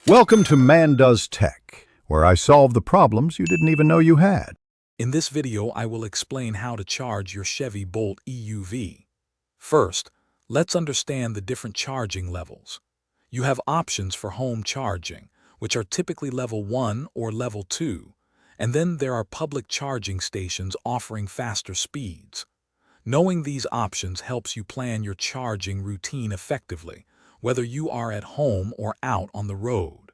Welcome to Man Does Tech, where I solve the problems you didn't even know you had. In this video, I will explain how to charge your Chevy Bolt EUV. First, let's understand the different charging levels. You have options for home charging, which are typically level 1 or level 2, and then there are public charging stations offering faster speeds. Knowing these options helps you plan your charging routine effectively, whether you are at home or out on the road.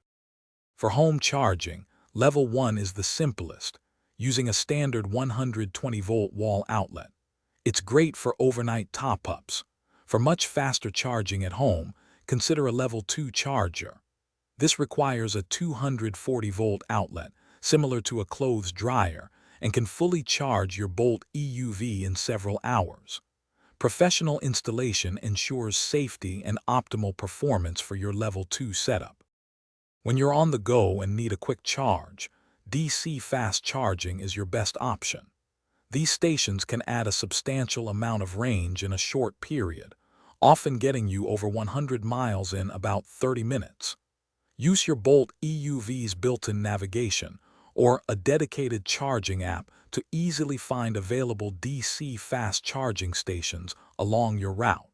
For home charging, level 1 is the simplest, using a standard 120-volt wall outlet. It's great for overnight top-ups. For much faster charging at home, consider a level 2 charger. This requires a 240-volt outlet, similar to a clothes dryer, and can fully charge your Bolt EUV in several hours. Professional installation ensures safety and optimal performance for your level 2 setup. When you're on the go and need a quick charge, DC fast charging is your best option. These stations can add a substantial amount of range in a short period, often getting you over 100 miles in about 30 minutes. Use your Bolt EUV's built-in navigation or a dedicated charging app to easily find available DC fast charging stations along your route.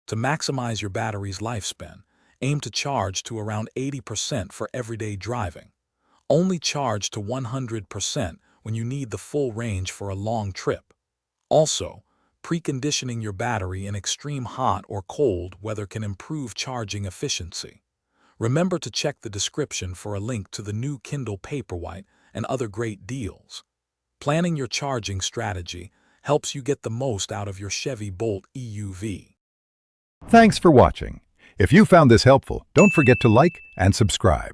To maximize your battery's lifespan, aim to charge to around 80% for everyday driving. Only charge to 100% when you need the full range for a long trip. Also, preconditioning your battery in extreme hot or cold weather can improve charging efficiency. Remember to check the description for a link to the new Kindle Paperwhite and other great deals. Planning your charging strategy helps you get the most out of your Chevy Bolt EUV. Thanks for watching. If you found this helpful, don't forget to like and subscribe.